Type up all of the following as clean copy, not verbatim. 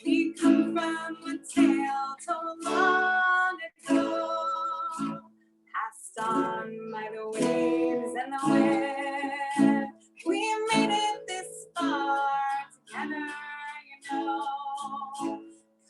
We come from a tale told long ago, passed on by the waves and the wind. We made it this far together, you know.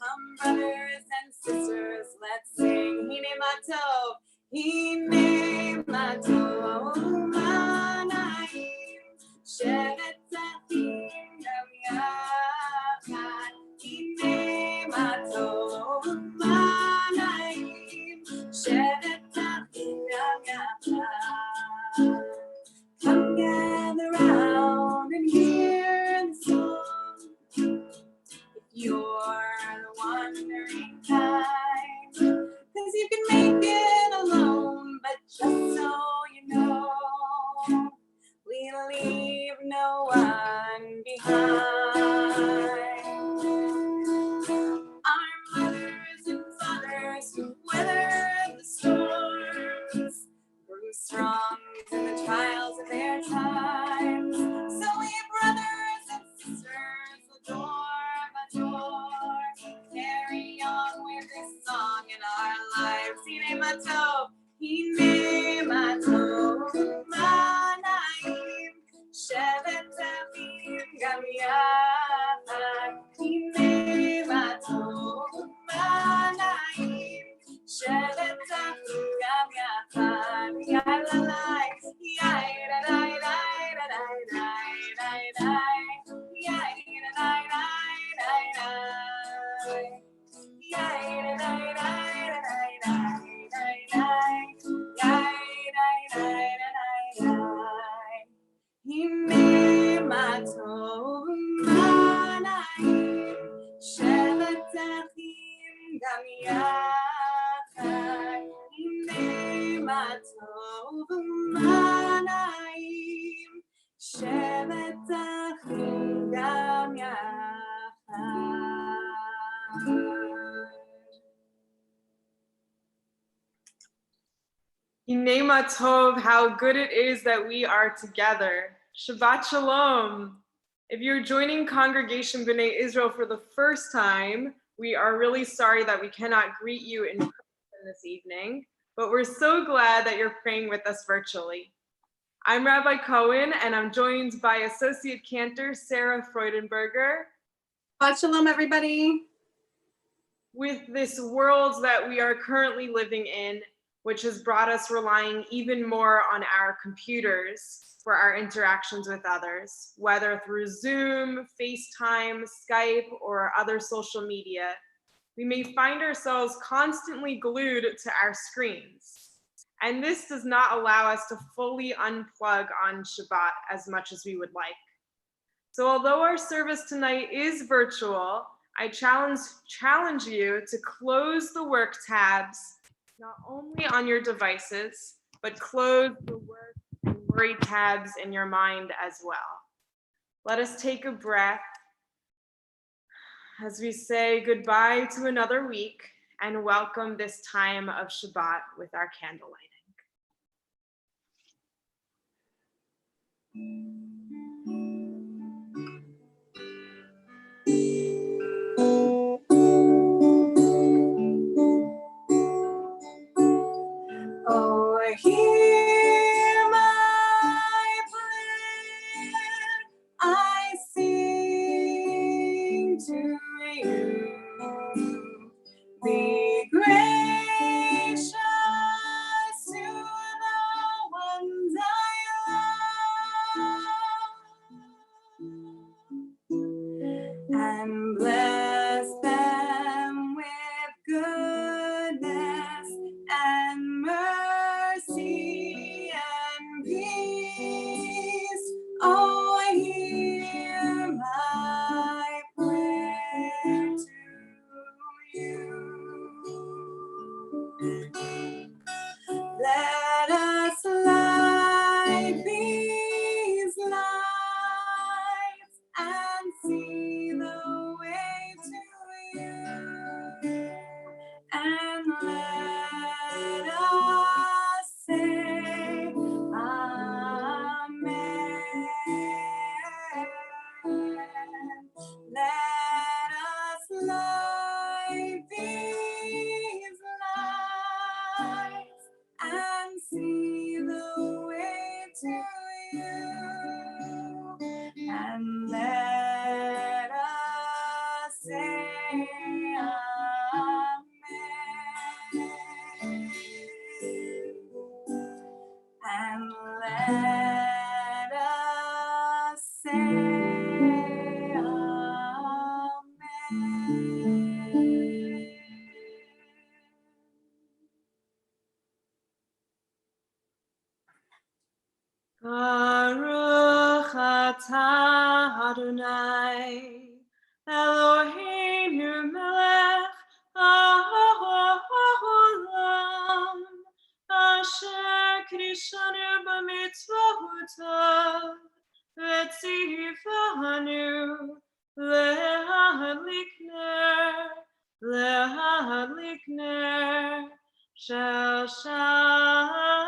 Come, brothers and sisters, let's sing Hine Matov, Hine Matov, Manayim, Shevet Zachim Gam Yachad, Hine Matov, Manayim, Shevet Zachim Gam Yachad. Come gather round and hear the song, if you're the wandering kind, 'cause you can make it alone, but just so you know, we leave no one behind. Our mothers and fathers who weathered the storms grew strong in the trials of their times. So we brothers and sisters adore, carry on with this song in our lives. Hine Matov, Hine Matov, Manayim, Shevet Zachim Gam Yachad, Hine Matov, Manayim, Shevet Zachim Gam Yachad. Yalalai, yalalai, Hine Matov, Manayim, Shevet Zachim Gam Yachad, Hine Matov, Manayim, Shevet Zachim Gam Yachad. Hine Matov, how good it is that we are together. Shabbat Shalom. If you're joining Congregation B'nai Israel for the first time, we are really sorry that we cannot greet you in person this evening, but we're so glad that you're praying with us virtually. I'm Rabbi Cohen, and I'm joined by Associate Cantor Sarah Freudenberger. Shabbat Shalom, everybody. With this world that we are currently living in, which has brought us relying even more on our computers for our interactions with others, whether through Zoom, FaceTime, Skype, or other social media, we may find ourselves constantly glued to our screens. And this does not allow us to fully unplug on Shabbat as much as we would like. So although our service tonight is virtual, I challenge you to close the work tabs, not only on your devices, but close the work and worry tabs in your mind as well. Let us take a breath as we say goodbye to another week and welcome this time of Shabbat with our candle lighting. Oh, hear my prayer, I sing to you. Be gracious to the ones I love. to you, and let us say amen. And let us say amen. Baruch atah Adonai, Eloheinu melech haolam, asher kiddushanu b'mitzvotav, v'tzivanu lehadlik ner shel Shabbat.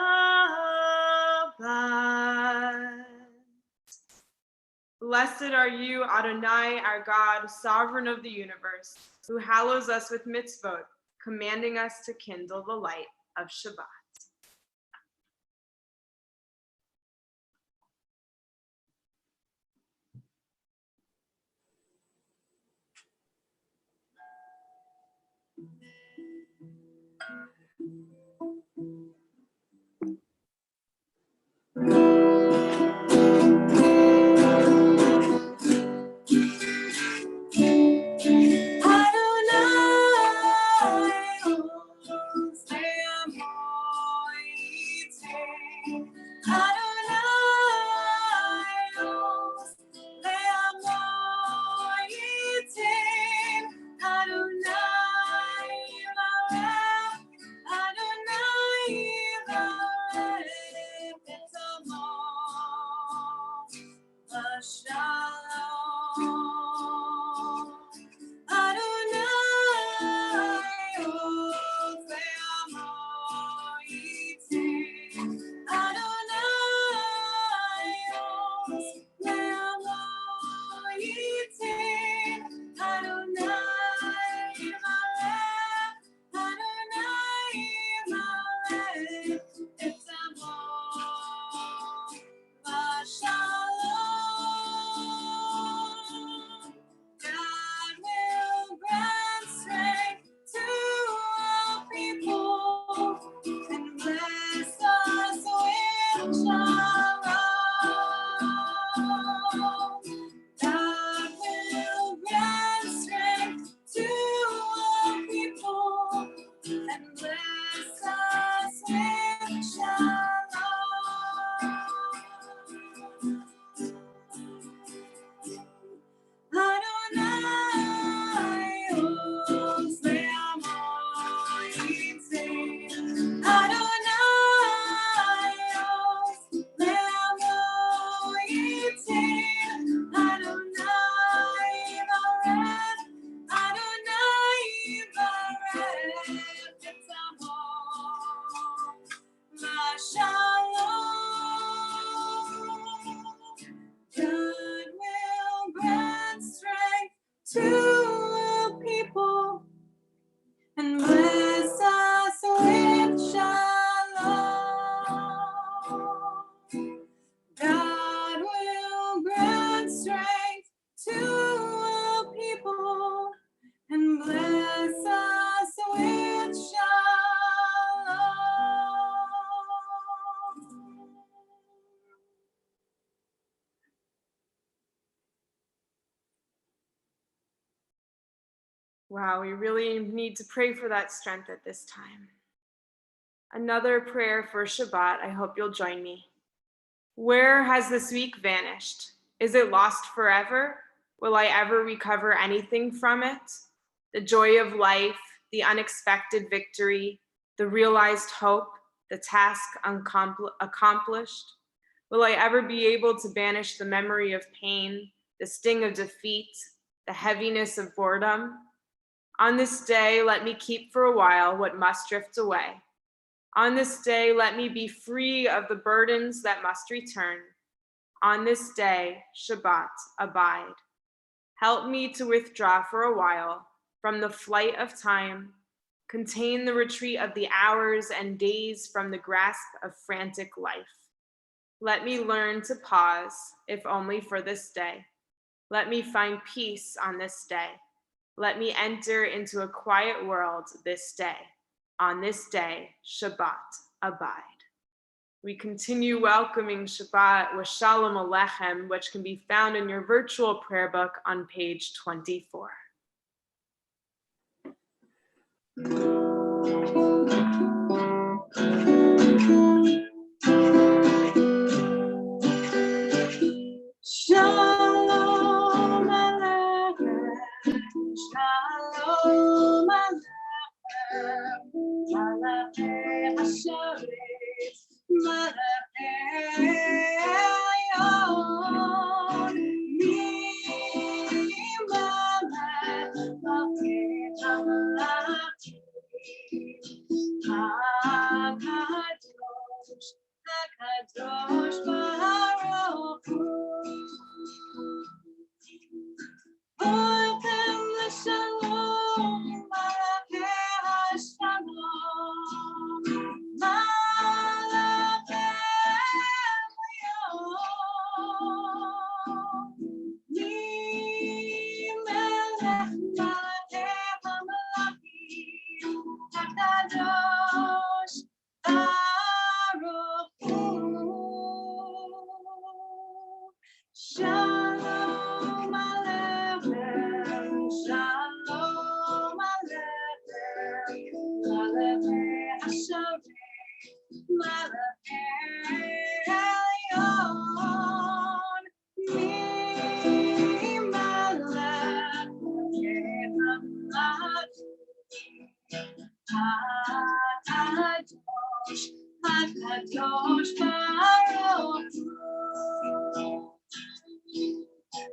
Blessed are you, Adonai, our God, sovereign of the universe, who hallows us with mitzvot, commanding us to kindle the light of Shabbat. To people and bless us with shalom. God will grant strength to all people and bless us with shalom. Wow, we really need to pray for that strength at this time. Another prayer for Shabbat. I hope you'll join me. Where has this week vanished? Is it lost forever? Will I ever recover anything from it? The joy of life, the unexpected victory, the realized hope, the task accomplished? Will I ever be able to banish the memory of pain, the sting of defeat, the heaviness of boredom? On this day, let me keep for a while what must drift away. On this day, let me be free of the burdens that must return. On this day, Shabbat, abide. Help me to withdraw for a while from the flight of time, contain the retreat of the hours and days from the grasp of frantic life. Let me learn to pause, if only for this day. Let me find peace on this day. Let me enter into a quiet world this day. On this day, Shabbat, abide. We continue welcoming Shabbat with Shalom Aleichem, which can be found in your virtual prayer book on page 24. Shalom Aleichem, Shalom Aleichem, Malachei Hasharet, Malachei Elyon, Mimelech Malachei Hamalachim, HaKadosh, HaKadosh Baruch Hu. Welcome the Shalom, Malachei HaShalom, Malachei Elyon, Mimelech Malachei Hamalachim, HaKadosh Baruch Hu. Shalom Aleichem, Shalom Aleichem, Malachei Hasharet, Malachei Elyon, Mimelech Malachei Hamalachim, HaKadosh Baruch Hu.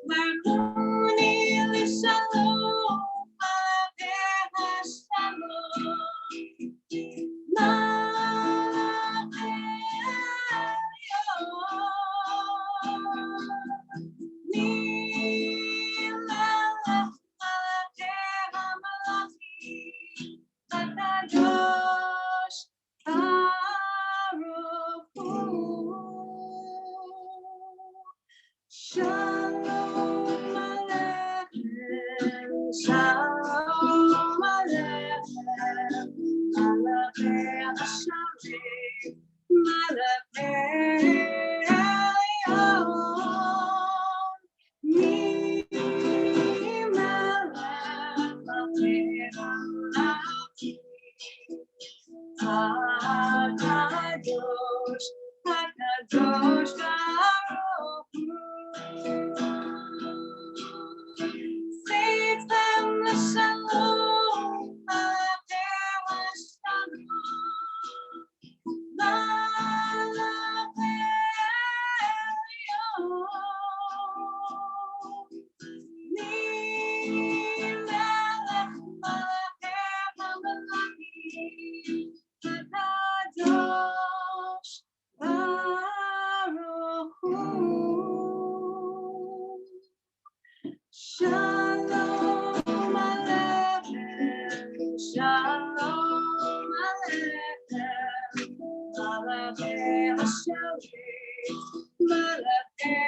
Maruni l'shalom, Malachei HaShalom, Malachei Elyon, Mimelech Malachei Hamalachim, HaKadosh Baruch Hu. Shalom Aleichem, Shalom Aleichem, Malachei Hasharet, Malachei Elyon, Mimelech Malachei Hamalachim, HaKadosh, HaKadosh Baruch Hu. Save them the Shalom, Malachei HaShalom, Malachei Elyon, Mimelech Malachei Hamalachim, HaKadosh Baruch Hu. Shalom Aleichem, Shalom Aleichem, Malachei Hasharet, Malachei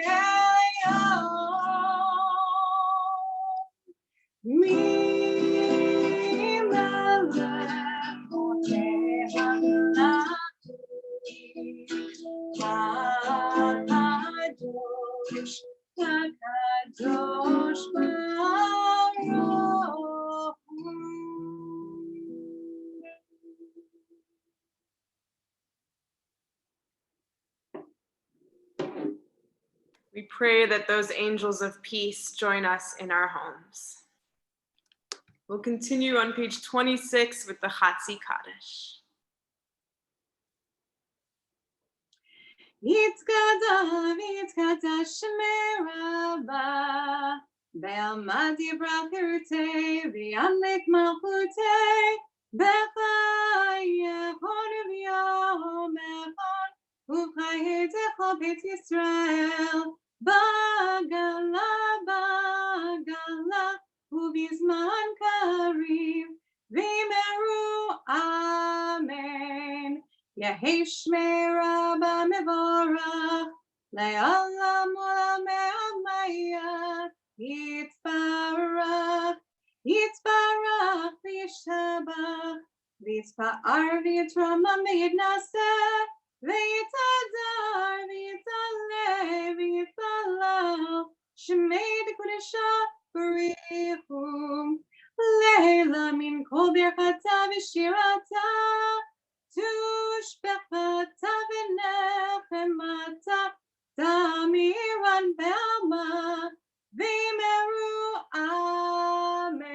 Elyon, Mimelech Malachei Hamalachim, HaKadosh, HaKadosh Baruch Hu. We pray that those angels of peace join us in our homes. We'll continue on page 26 with the Chatzi Kaddish. Yitzkada Shemei Rabbah, Be'alma Dibra Pirtei, V'yamlik Malchutei, B'chayechon V'yom Echon, U'v'chayetecho Beit Yisrael, B'gala, U'bizman Karev, V'yimeru Amen. Yehi Shmei Rabba Mevorach, Le'olam Olam Me'amaya, Yitzbarach, Yitzbarach, V'yishtabach, V'yitzpa'ar, V'yitrama, V'yitnaseh, V'yitzadar, V'yitzaleh, V'yitzalel, Shemei D'Kodesha, B'richum, Leila min kol birchata v'shirata, Tushbechata v'nechemata, Tamiran Belma, V'meru Amen.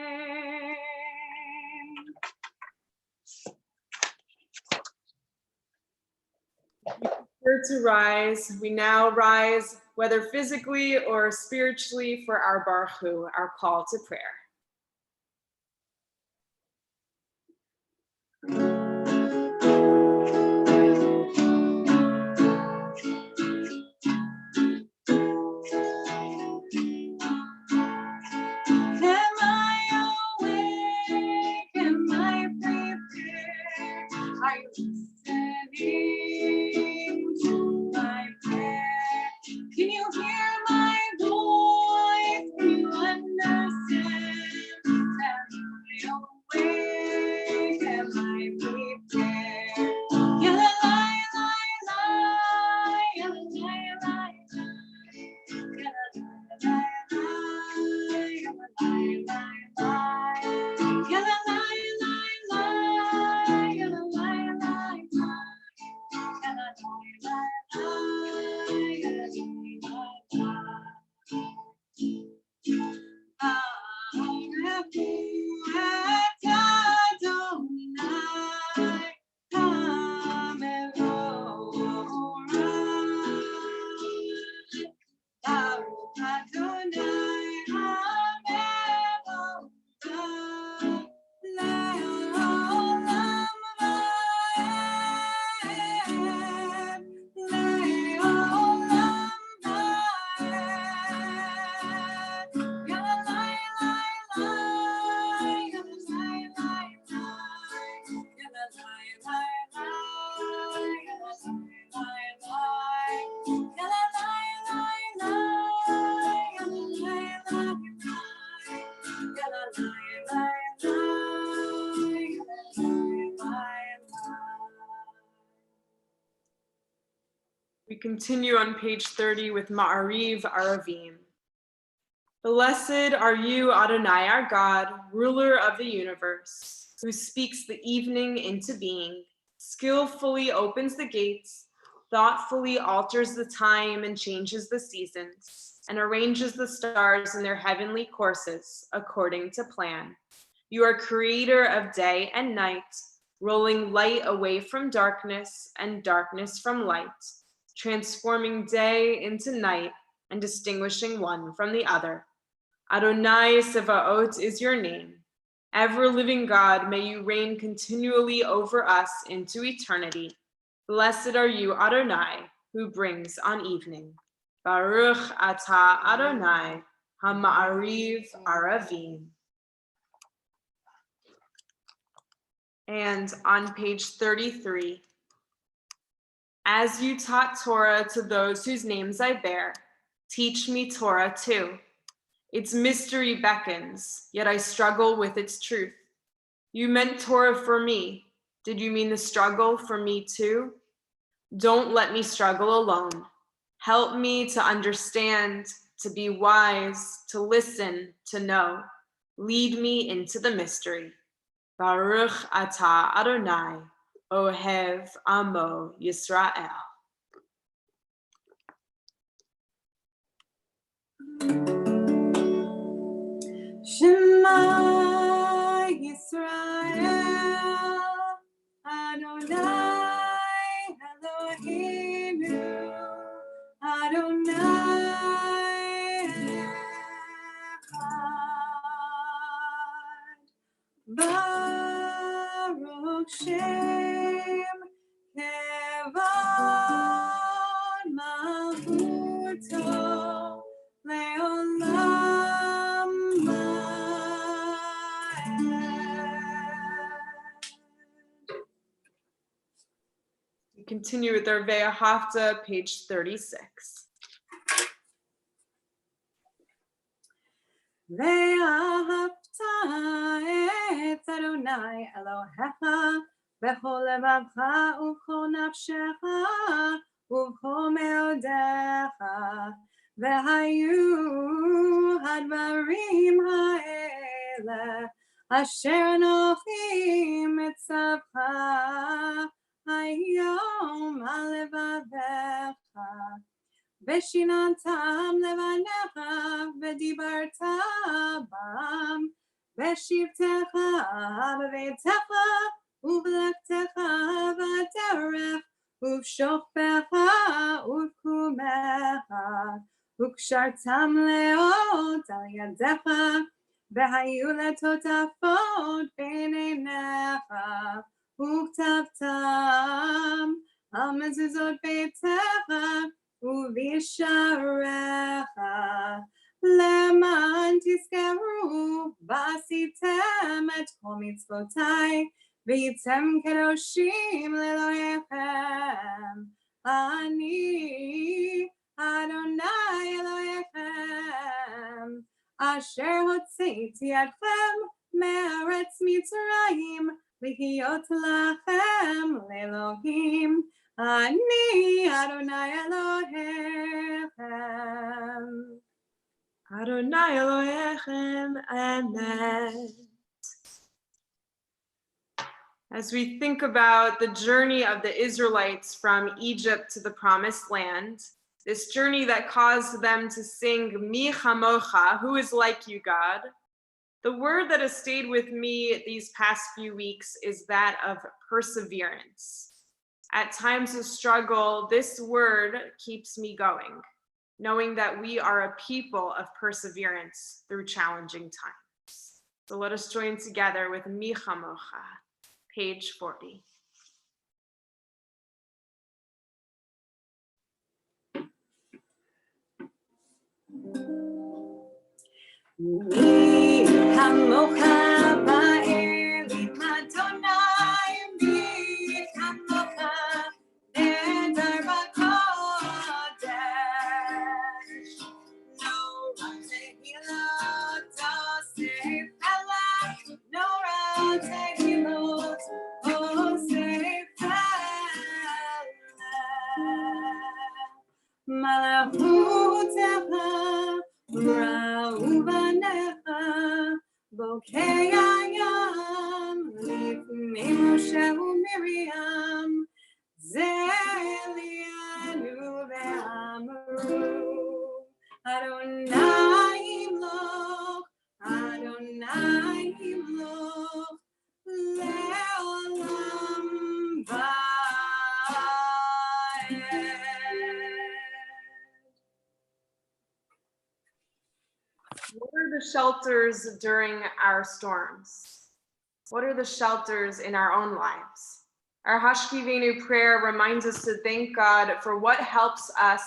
Here to rise, we now rise, whether physically or spiritually, for our Baruch Hu, our call to prayer. Can you hear my voice? Can you understand? Am I awake? Am I prepared? Yalla lie, lie, lie. Yalla lie, lie, lie. Yalla lie, lie, lie. Yalla lie, lie, lie. Yalla lie, lie, lie. Yalla lie, lie, lie. We continue on page 30 with Ma'ariv Aravim. Blessed are you, Adonai, our God, ruler of the universe, who speaks the evening into being, skillfully opens the gates, thoughtfully alters the time and changes the seasons, and arranges the stars in their heavenly courses according to plan. You are creator of day and night, rolling light away from darkness and darkness from light, transforming day into night and distinguishing one from the other. Adonai Sevaot is your name. Ever-living God, may you reign continually over us into eternity. Blessed are you, Adonai, who brings on evening. Baruch atah Adonai, ha-ma'ariv aravim. And on page 33, as you taught Torah to those whose names I bear, teach me Torah too. Its mystery beckons, yet I struggle with its truth. You meant Torah for me. Did you mean the struggle for me too? Don't let me struggle alone. Help me to understand, to be wise, to listen, to know. Lead me into the mystery. Baruch atah Adonai, Ohev Amo Yisrael. Shema Yisrael, Adonai Eloheinu, Adonai Echad. Baruch Shem Kevod Malchuto Leolam Va'ed. continue with our Ve'ahavta, page 36. ואהבת את אדוני אלוהיך בכל לבבך ובכל נפשך ובכל מאודיך, והיו הדברים האלה אשר אנוכי מצווך היום על לבביך, ושיננתם לבניך ודיברת בם בשבתך בביתך ובלכתך בדרך ובשוכבך ובקומך, וקשרתם לאות על ידיך והיו לטוטפות בין עיניך, וכתבתם על מזוזות ביתך ובשעריך, למען תזכרו ועשיתם את כל מצוותיי והייתם קדושים לאלוהיכם. אני אדוני אלוהיכם אשר הוצאתי אתכם מארץ מצרים להיות לכם לאלוהים. אני אדוני אלוהיכם. Adonai Elohechem Emet. As we think about the journey of the Israelites from Egypt to the Promised Land, this journey that caused them to sing Mi Chamocha, who is like you, God, the word that has stayed with me these past few weeks is that of perseverance. At times of struggle, this word keeps me going, knowing that we are a people of perseverance through challenging times. So let us join together with Mi Chamocha, page 40. מי כמוך באלים אדוני, מי כמוך נהדר בקודש, נורא תהילות עושה פלא, נורא תהילות עושה פלא, מלכותך ראו בניך בוקי הים לפני משה ומרים, זה ליאנו ואמרו אדוני ימלוך, אדוני ימלוך לעולם ועד. What are the shelters during our storms? What are the shelters in our own lives? Our Hashkivenu prayer reminds us to thank God for what helps us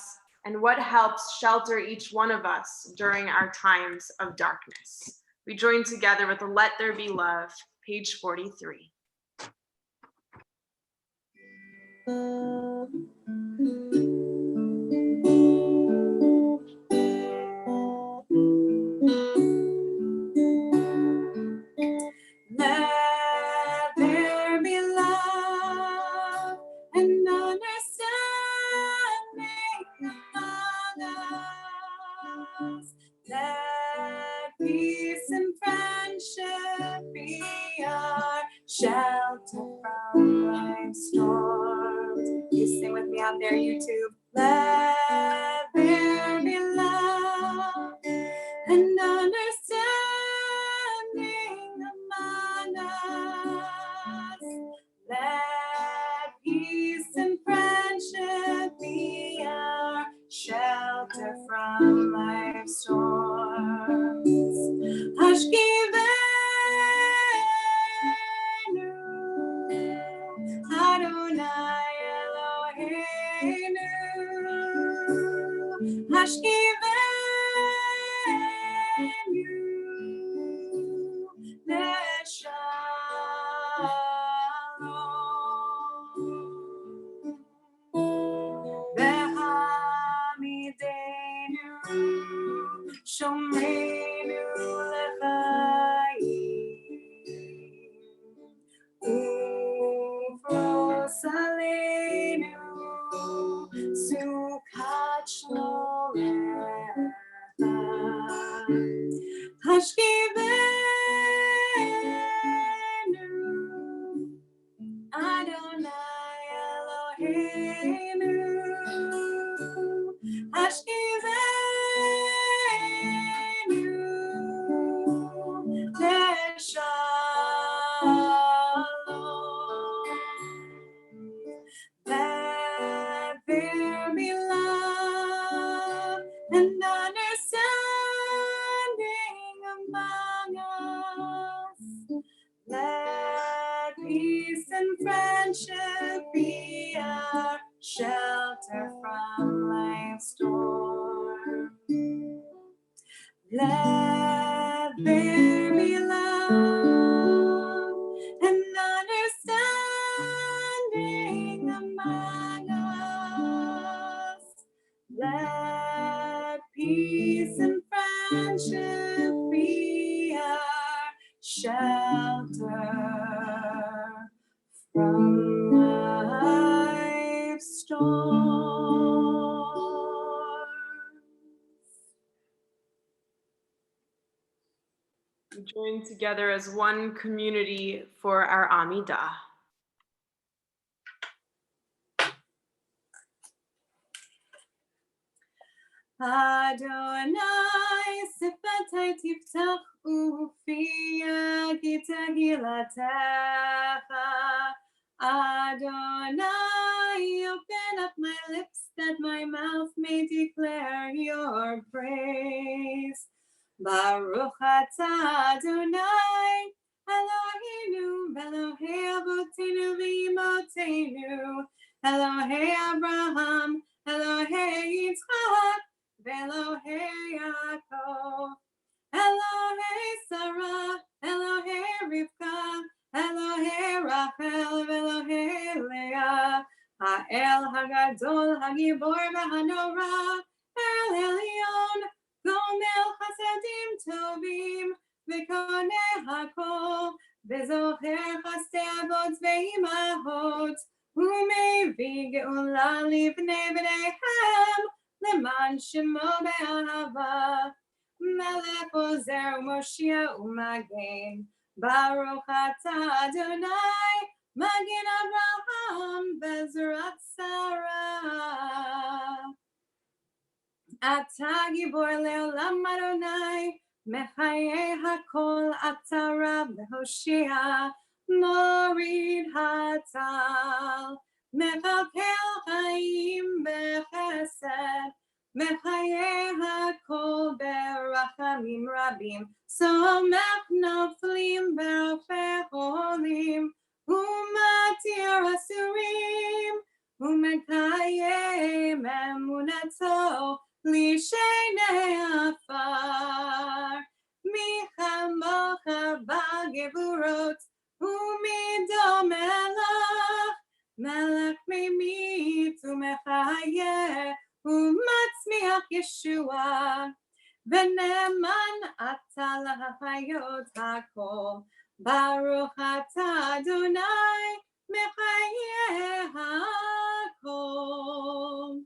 and what helps shelter each one of us during our times of darkness. We join together with the Let There Be Love, page 43. Let there be love and understanding among us. Let peace and friendship be our shelter from life's storms. You sing with me out there, YouTube. Let there be love and understanding among us. Let peace and friendship be our shelter from life's storms. Hashkivenu, Adonai Eloheinu. Hashkivenu, Leshalom. Hashkivenu Adonai Eloheinu Hashkivenu Leshalom. Let there be love and understanding among us. Let peace and friendship be our shelter from life's storm. Let there be love and understanding among us. Let peace and friendship be our shelter from life's storms. We join together as one community for our Amidah. Adonai sifatai tiftach ufia gitahilatecha. Adonai, open up my lips that my mouth may declare your praise. Baruch atah Adonai, Eloheinu, Elohei Avotenu v'Imotenu, Elohei Abraham, Elohei Yitzchak, Elohei Yaakov, Elohei Sarah, Elohei Rivka, Elohei Rachel, Elohei Leah, Ha'el Hagadol, Hagibor v'Hanora, El Elyon, Gomel Chasadim Tovim, V'koneh Hakol, V'zocher Chasdei Avot V'imahot, U'mevii geula livnei bneihem, Leman shemo be'ahava, Melech ozer u'moshia u'magen, Baruch atah Adonai, Magen Avraham Bezrat Sarah. Atah gibor le'olam Adonai, Mechayeh hakol atah Rab v'hoshia, Morid hatal, Mechakel chaim b'chesed, Mechayeh hakol berachamim rabim, Somech noflim v'rofeh cholim, Umatir asurim, Umekayem emunato, Lishenei afar, Michamocha b'gevurot, Umido melech, Melech memit umechayeh, Umatzmiach Yeshua, V'neman atah lahayot hakol, Baruch atah Adonai, Mechayeh hakol.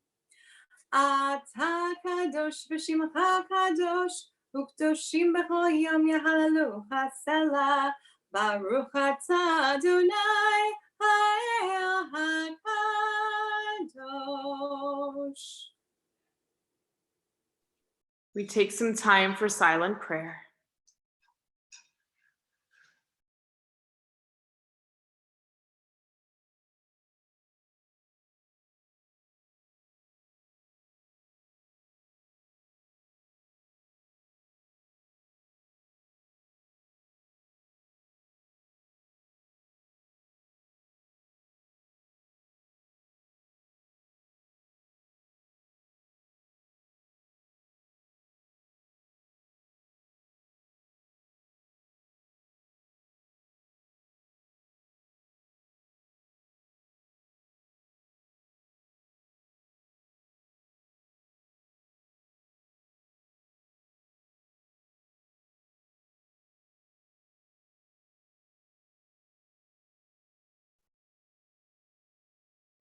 Atah kadosh v'shimcha kadosh, U'kdoshim b'chol yom yahalalu haselah, Baruch atah Adonai, Ha'el HaKadosh. We take some time for silent prayer.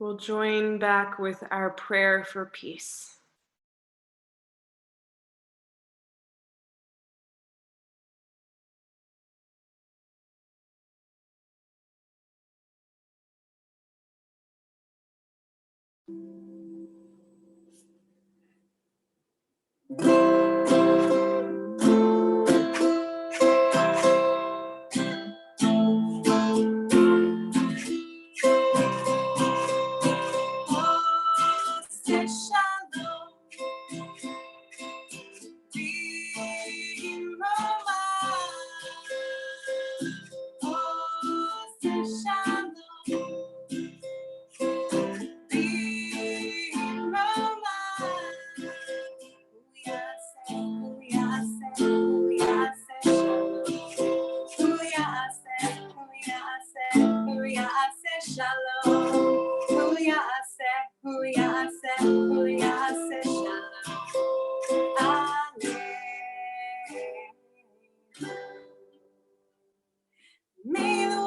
We'll join back with our prayer for peace. May the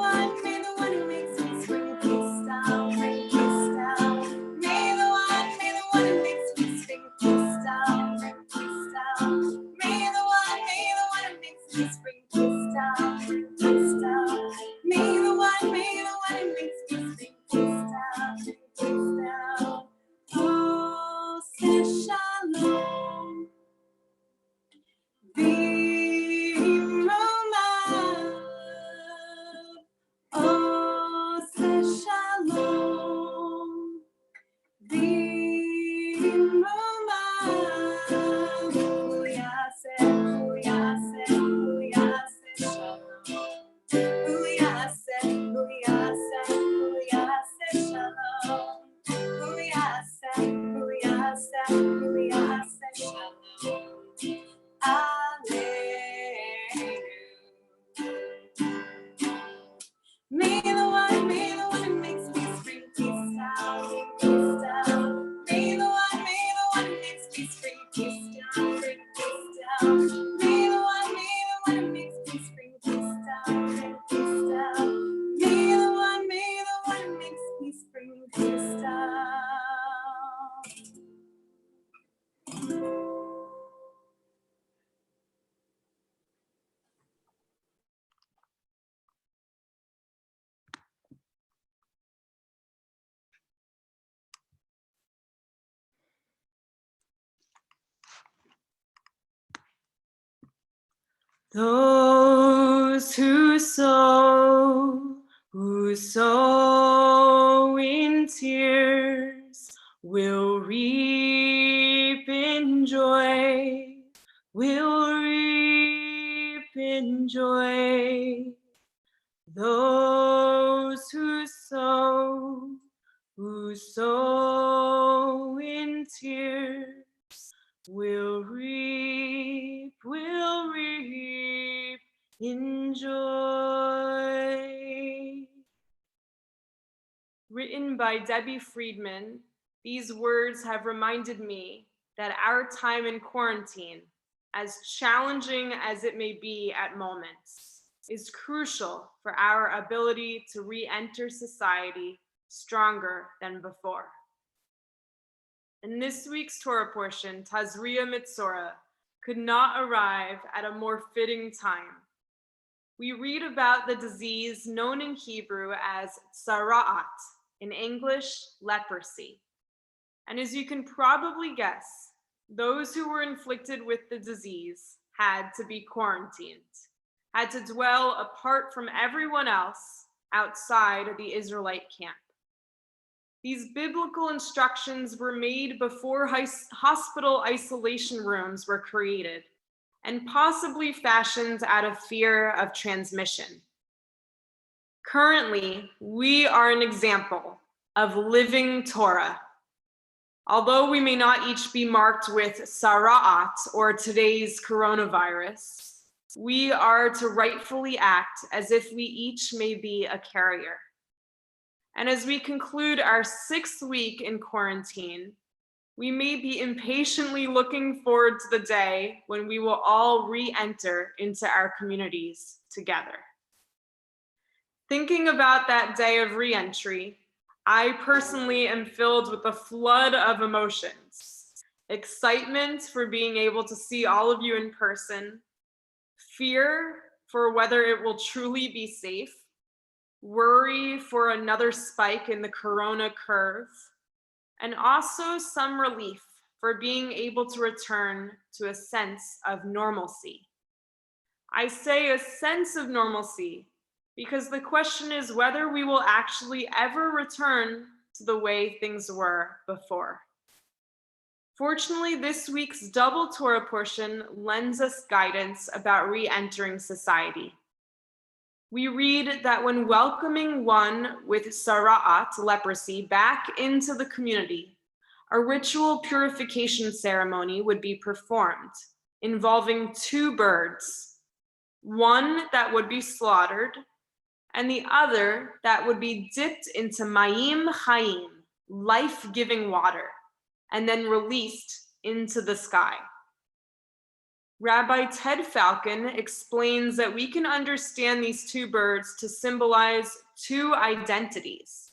one who makes me spring peace down, bring peace down. May the one who makes me spring peace down, bring peace down. May the one who makes me spring peace down, bring peace down. May the one who makes me spring peace down, bring peace down. Oh, say shalom. Oh, say shalom. May the one who makes me spring peace down, bring peace down. May the one who makes me spring peace down, bring peace down. May the one who makes me spring peace down, bring peace down. May the one who makes me spring peace down. Those who sow in tears will reap in joy, will reap in joy. Those who sow in tears will reap in joy. Written by Debbie Friedman, these words have reminded me that our time in quarantine, as challenging as it may be at moments, is crucial for our ability to re-enter society stronger than before. In this week's Torah portion, Tazria-Metzora could not arrive at a more fitting time. We read about the disease known in Hebrew as tzara'at, in English, leprosy. And as you can probably guess, those who were inflicted with the disease had to be quarantined, had to dwell apart from everyone else outside of the Israelite camp. These biblical instructions were made before hospital isolation rooms were created, and possibly fashioned out of fear of transmission. Currently, we are an example of living Torah. Although we may not each be marked with tzara'at or today's coronavirus, we are to rightfully act as if we each may be a carrier. And as we conclude our 6th week in quarantine, we may be impatiently looking forward to the day when we will all re-enter into our communities together. Thinking about that day of re-entry, I personally am filled with a flood of emotions. Excitement for being able to see all of you in person, fear for whether it will truly be safe, worry for another spike in the corona curve, and also some relief for being able to return to a sense of normalcy. I say a sense of normalcy because the question is whether we will actually ever return to the way things were before. Fortunately, this week's double Torah portion lends us guidance about re-entering society. We read that when welcoming one with sara'at, leprosy, back into the community, a ritual purification ceremony would be performed, involving 2 birds, one that would be slaughtered, and the other that would be dipped into mayim chayim, life-giving water, and then released into the sky. Rabbi Ted Falcon explains that we can understand these 2 birds to symbolize 2 identities.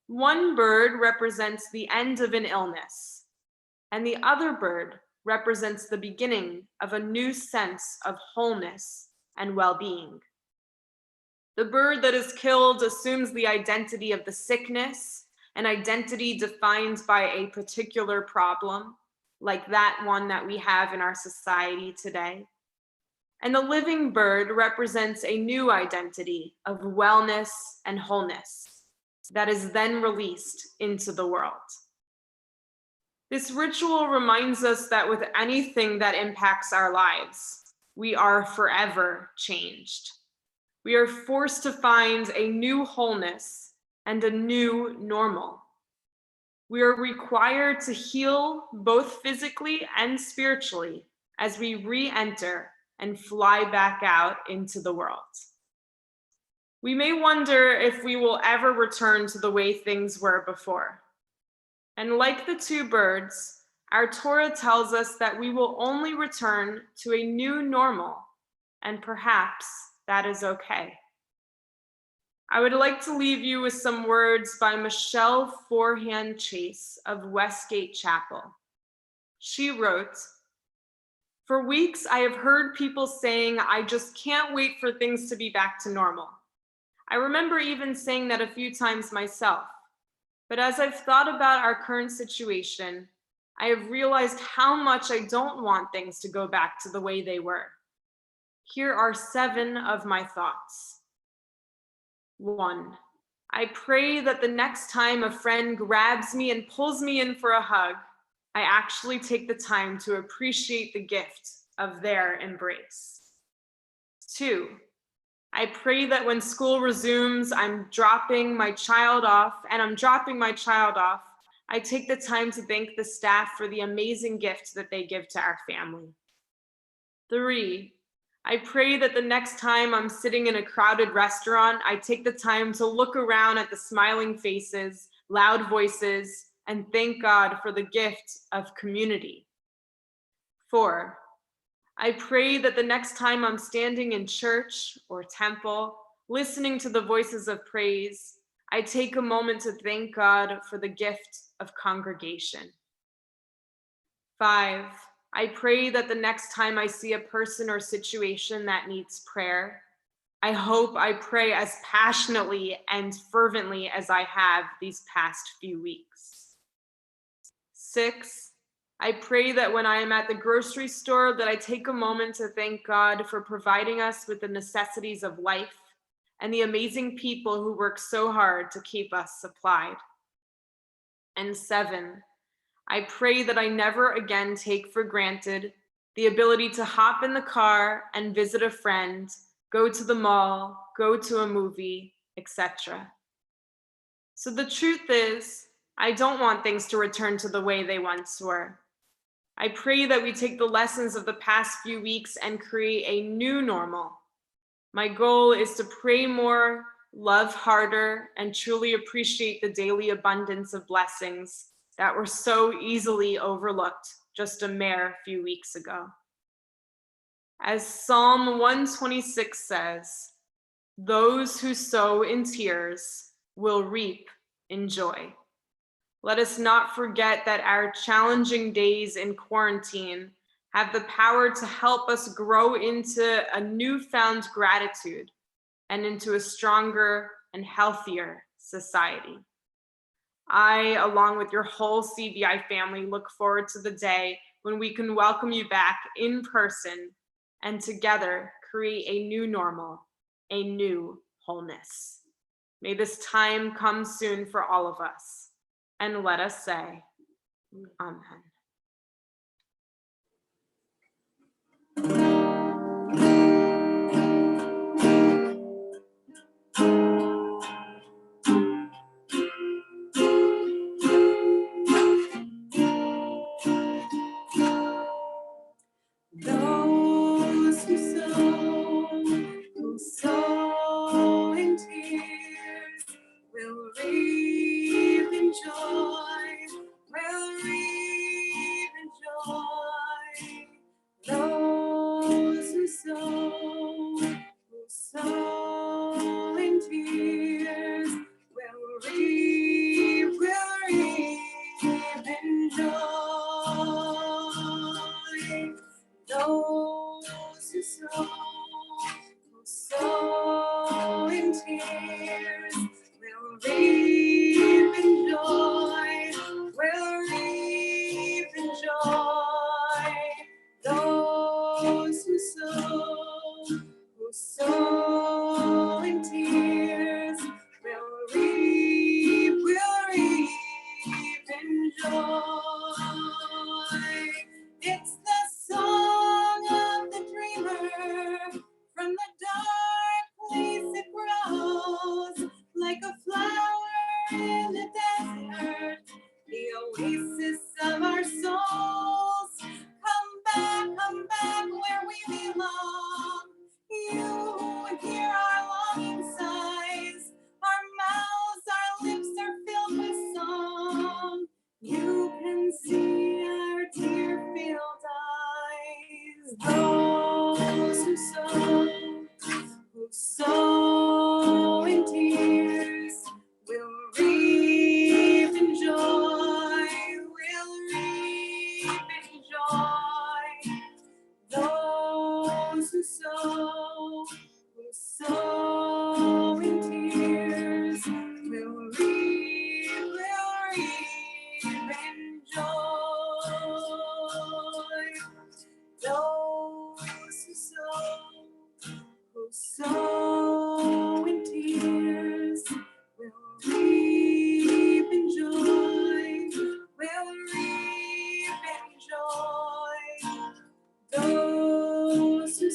One bird represents the end of an illness, and the other bird represents the beginning of a new sense of wholeness and well-being. The bird that is killed assumes the identity of the sickness, an identity defined by a particular problem, like that one that we have in our society today. And the living bird represents a new identity of wellness and wholeness that is then released into the world. This ritual reminds us that with anything that impacts our lives, we are forever changed. We are forced to find a new wholeness and a new normal. We are required to heal both physically and spiritually as we re-enter and fly back out into the world. We may wonder if we will ever return to the way things were before. And like the 2 birds, our Torah tells us that we will only return to a new normal, and perhaps that is okay. I would like to leave you with some words by Michelle Forehand Chase of Westgate Chapel. She wrote, "For weeks I have heard people saying, I just can't wait for things to be back to normal. I remember even saying that a few times myself. But as I've thought about our current situation, I have realized how much I don't want things to go back to the way they were. Here are 7 of my thoughts. 1, I pray that the next time a friend grabs me and pulls me in for a hug, I actually take the time to appreciate the gift of their embrace. 2, I pray that when school resumes, I'm dropping my child off, I take the time to thank the staff for the amazing gift that they give to our family. 3, I pray that the next time I'm sitting in a crowded restaurant, I take the time to look around at the smiling faces, loud voices, and thank God for the gift of community. 4, I pray that the next time I'm standing in church or temple, listening to the voices of praise, I take a moment to thank God for the gift of congregation. 5, I pray that the next time I see a person or situation that needs prayer, I hope I pray as passionately and fervently as I have these past few weeks. 6, I pray that when I am at the grocery store, that I take a moment to thank God for providing us with the necessities of life and the amazing people who work so hard to keep us supplied. And 7, I pray that I never again take for granted the ability to hop in the car and visit a friend, go to the mall, go to a movie, etc. So the truth is, I don't want things to return to the way they once were. I pray that we take the lessons of the past few weeks and create a new normal. My goal is to pray more, love harder, and truly appreciate the daily abundance of blessings that were so easily overlooked just a mere few weeks ago. As Psalm 126 says, those who sow in tears will reap in joy. Let us not forget that our challenging days in quarantine have the power to help us grow into a newfound gratitude and into a stronger and healthier society. I, along with your whole CBI family, look forward to the day when we can welcome you back in person and together create a new normal, a new wholeness. May this time come soon for all of us. And let us say, Amen. Those who sow in tears will reap in joy, will reap in joy. Those who sow in tears will reap in joy. Those who sow in tears will reap in joy, will reap in joy. Those who sow in tears will reap in joy. It's the song of the dreamer. From the dark place it grows, like a flower in the desert, the oasis of our souls. Come back where we belong. You hear our longing sighs, our mouths, our lips are filled with song. You can see our tear-filled eyes. Those who sow in tears will reap in joy, will reap in joy. Those who sow in tears will reap in joy. Those who sow in tears will reap in joy, will reap in joy. Those who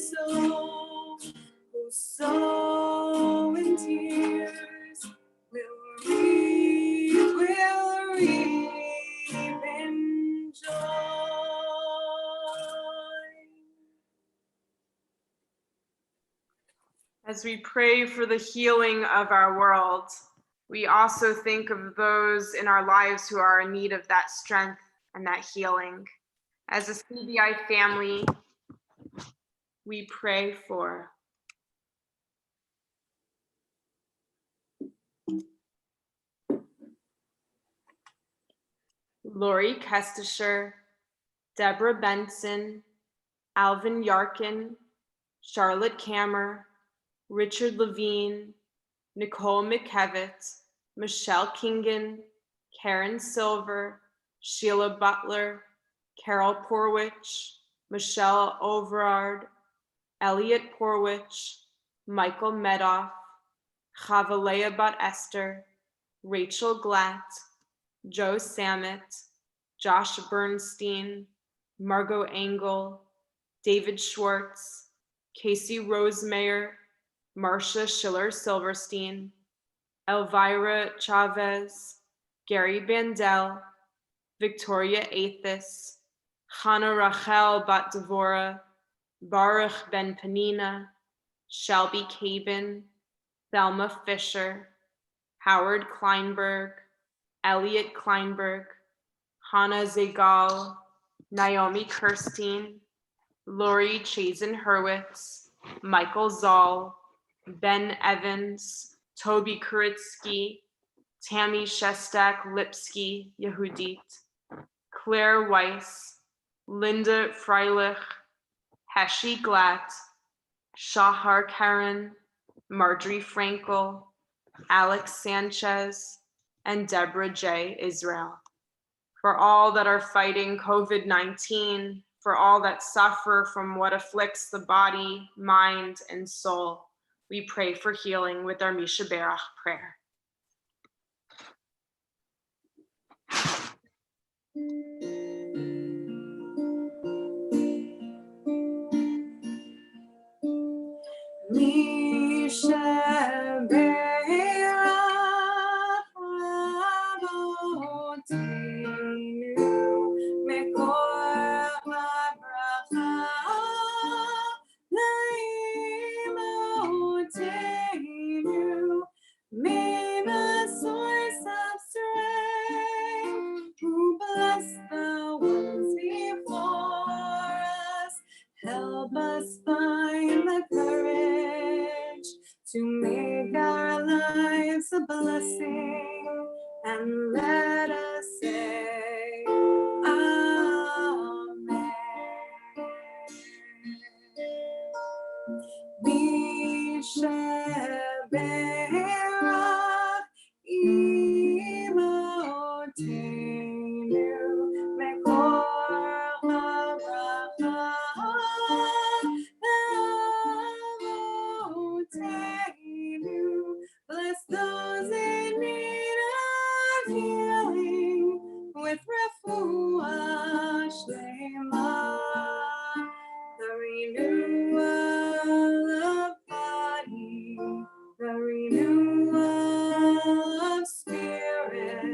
sow in tears will reap in joy. As we pray for the healing of our world, we also think of those in our lives who are in need of that strength and that healing. As a CBI family, we pray for Lori Kestisher, Deborah Benson, Alvin Yarkin, Charlotte Kammer, Richard Levine, Nicole McKevitt, Michelle Kingen, Karen Silver, Sheila Butler, Carol Porwich, Michelle Overard, Elliot Porwich, Michael Medoff, Chavalea Bat Esther, Rachel Glatt, Joe Samet, Josh Bernstein, Margot Engel, David Schwartz, Casey Rosemeyer, Marcia Schiller Silverstein, Elvira Chavez, Gary Bandel, Victoria Athis, Hannah Rachel Bat Devora, Baruch Ben Panina, Shelby Cabin, Thelma Fisher, Howard Kleinberg, Elliot Kleinberg, Hannah Zegal, Naomi Kirstein, Lori Chazen Hurwitz, Michael Zoll, Ben Evans, Toby Kuritsky, Tammy Shestak Lipsky Yehudit, Claire Weiss, Linda Freilich, Heshi Glatt, Shahar Karen, Marjorie Frankel, Alex Sanchez, and Deborah J. Israel. For all that are fighting COVID-19, for all that suffer from what afflicts the body, mind, and soul, we pray for healing with our Misha Berach prayer. Misha Berach Avoteinu Mekor HaBracha Laimotenu. May the source of strength who bless the ones before us help us find the courage to make our lives a blessing, and let us say Amen. Misha Berach Imotenu Mekor HaBracha Avotenu. Bless those in need of healing with refuah shlema, the renewal of body, the renewal of spirit,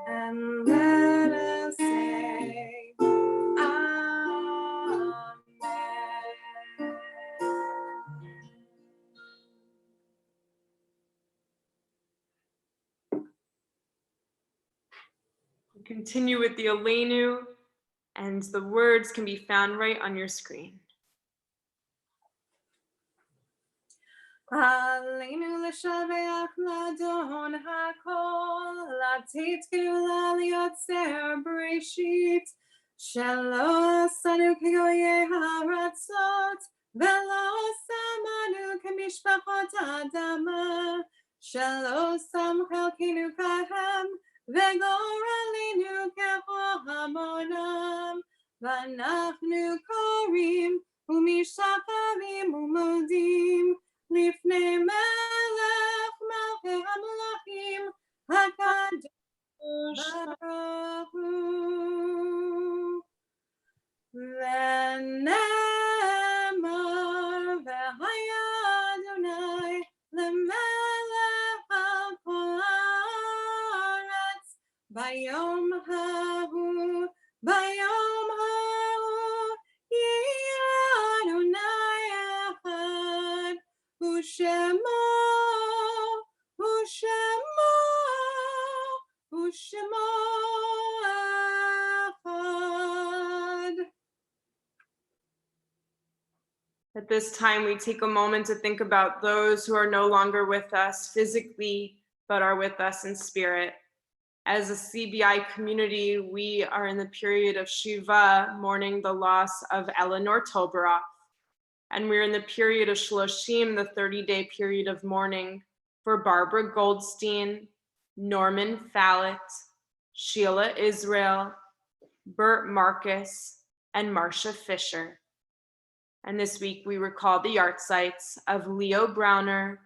and let us say Amen. Continue with the Aleinu, and the words can be found right on your screen. Alinu l'shaveach l'adon hakol, latit geula liyotzer breshit, shelo asanu kegoye haratzot, velo samanu kemishpachot adama, shelo sam chelkinu kahem, vegoralinu kechohamonam, vanachnu korim, umishakarim umudim, לפני מלך מלכי המלכים הקדוש ברוך הוא. ונאמר והיה אדוני למלך על כל הארץ ביום ההוא, ביום ההוא יהיה אדוני אחד, ושמו, ושמו, ושמו אחד. At this time, we take a moment to think about those who are no longer with us physically, but are with us in spirit. As a CBI community, we are in the period of Shiva, mourning the loss of Eleanor Toberoff. And we're in the period of Shloshim, the 30-day period of mourning for Barbara Goldstein, Norman Fallett, Sheila Israel, Bert Marcus, and Marcia Fisher. And this week we recall the yahrzeits of Leo Browner,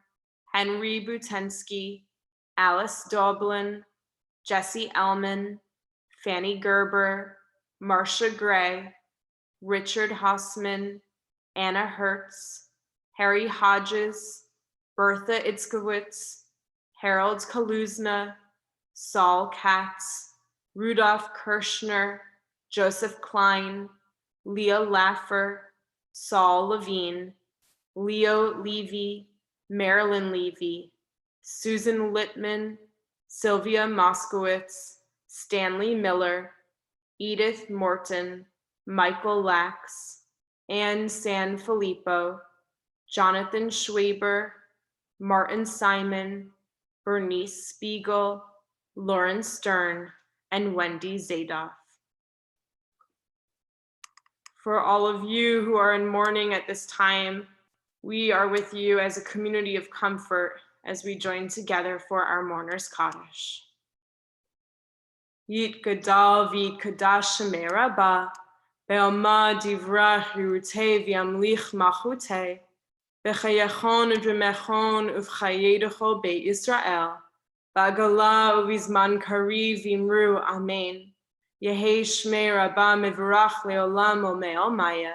Henry Butensky, Alice Doblin, Jesse Ellman, Fanny Gerber, Marcia Gray, Richard Hausman, Anna Hertz, Harry Hodges, Bertha Itzkowitz, Harold Kaluzna, Saul Katz, Rudolph Kirschner, Joseph Klein, Leah Laffer, Saul Levine, Leo Levy, Marilyn Levy, Susan Littman, Sylvia Moskowitz, Stanley Miller, Edith Morton, Michael Lax, Anne San Filippo, Jonathan Schwaber, Martin Simon, Bernice Spiegel, Lauren Stern, and Wendy Zadoff. For all of you who are in mourning at this time, we are with you as a community of comfort as we join together for our mourners Kaddish. Yit gadal v'yit kadash shemei rabba, be'alma divrach yirutei v'yamlich machutei, b'chayachon udrimechon uv'chayedecho beit Yisrael, ba'gala uvizman kari v'imru amen. Yehi shmei rabba mevarach le'olam o me'omaya,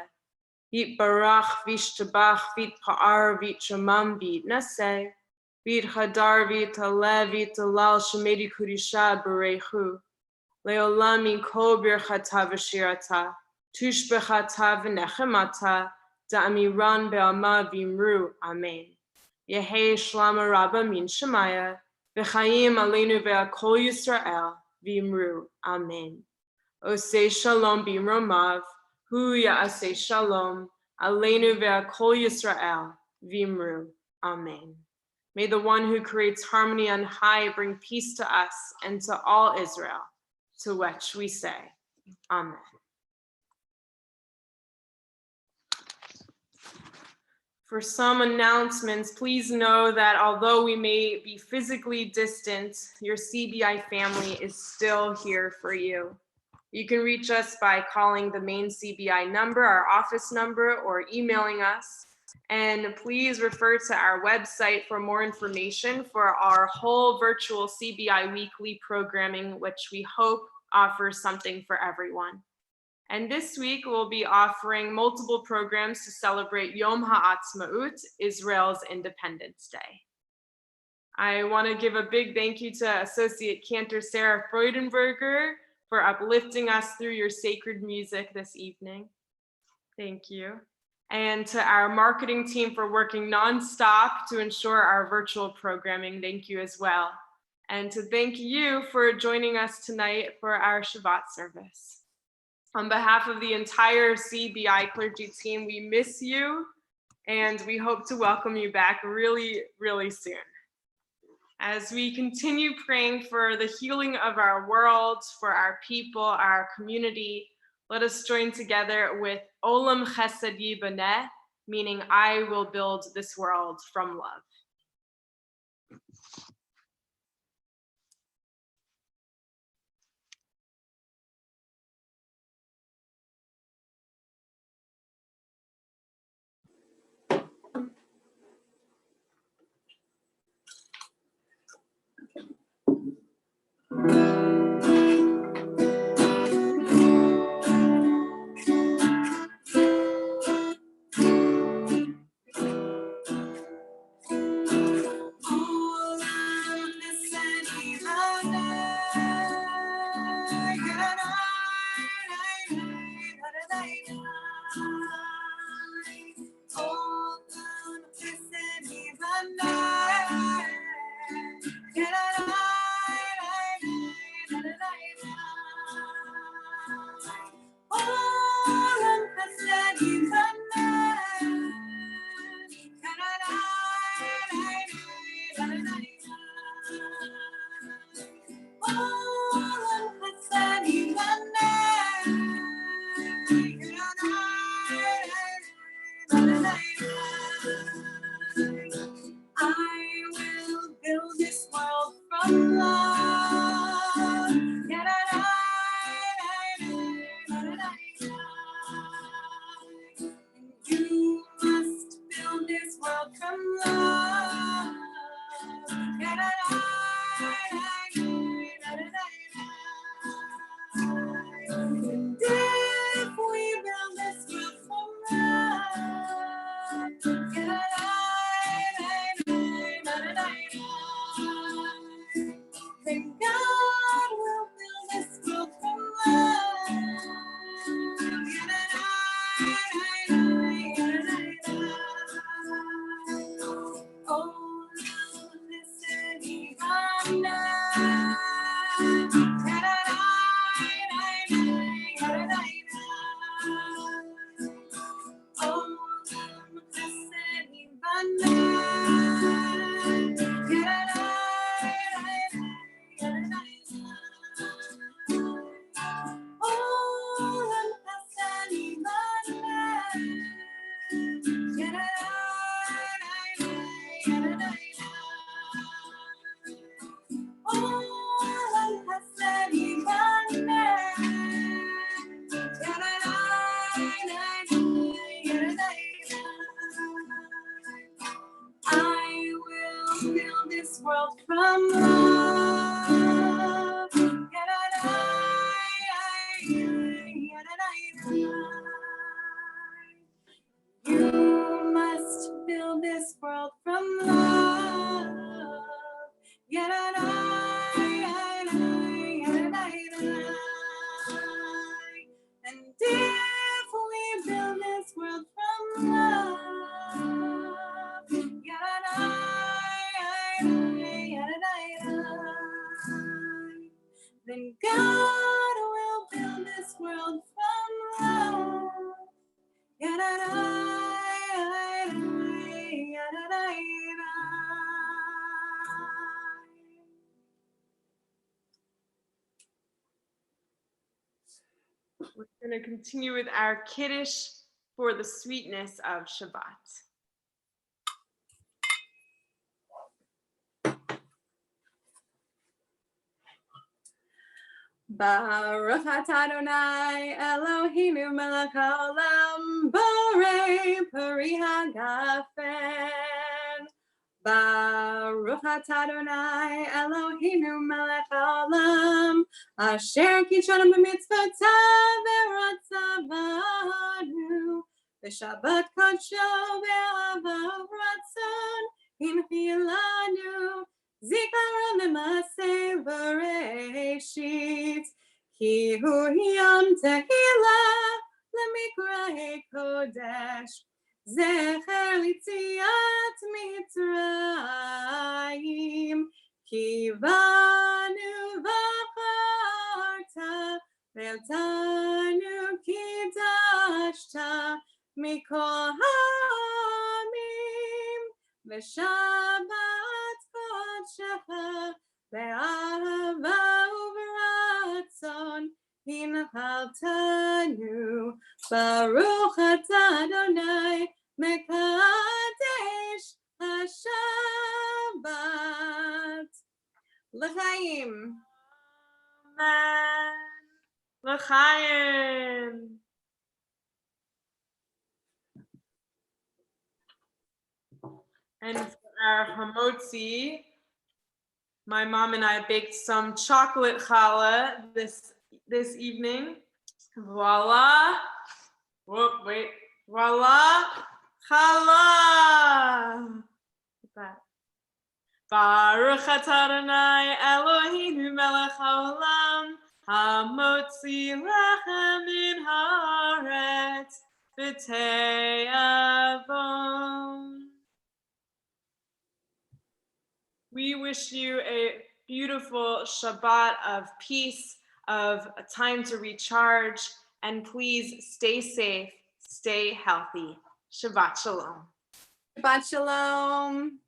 Vit barach, vishtabach, vit pa'ar, vit shamam, vit naseh, vit hadar, vit alev, vit alal, shemedi kudisha, berechu, leolami kobir chata v'shirata, tush bechata v'nechemata, da'amiran be'alma v'imru, amen. Yehi shlama rabba min shemaya, v'chayim aleinu ve'akol Yisrael, v'imru, amen. Oseh shalom b'imromav, Hu ya'aseh shalom, aleinu ve'akol Yisrael, v'imru, amen. May the one who creates harmony on high bring peace to us and to all Israel, to which we say, amen. For some announcements, please know that although we may be physically distant, your CBI family is still here for you. You can reach us by calling the main CBI number, our office number, or emailing us. And please refer to our website for more information for our whole virtual CBI weekly programming, which we hope offers something for everyone. And this week, we'll be offering multiple programs to celebrate Yom HaAtzmaut, Israel's Independence Day. I want to give a big thank you to Associate Cantor Sarah Freudenberger for uplifting us through your sacred music this evening. Thank you. And to our marketing team for working nonstop to ensure our virtual programming. Thank you as well. And to thank you for joining us tonight for our Shabbat service. On behalf of the entire CBI clergy team, we miss you and we hope to welcome you back really, really soon. As we continue praying for the healing of our world, for our people, our community, let us join together with Olam Chesed Yibaneh, meaning I will build this world from love. I will build this world from love. You must build this world from love. And if we build this world from love, then God will build this world from love. We're going to continue with our Kiddush for the sweetness of Shabbat. Baruch atah Adonai Eloheinu melech haolam borei peri hagafen. Baruch atah Adonai Eloheinu melech haolam asher kidshanu b'mitzvotav v'ratza banu v'shabbat kodsho v'ahavav ratzon hinchilanu zikaron l'maseh v'reishit ki hu yom tehillah l'mikrahei kodesh zecher litziat mitzrayim ki banu v'charta ve'eltanu kiddashta mikol ha'amim v'shabbat kodshecha ve'ahava uv'ratzon hinchaltanu Baruch atah Adonai mekadesh haShabbat. L'chaim. Amen. L'chaim. And for our hamotzi, my mom and I baked some chocolate challah this evening. Voila. Whoop, wait. Voila. Challah. What's that? Baruch atah Adonai Eloheinu melech haolam hamotzi lechem min haaretz v'te'avon. We wish you a beautiful Shabbat of peace, of a time to recharge, and please stay safe, stay healthy. Shabbat shalom. Shabbat shalom.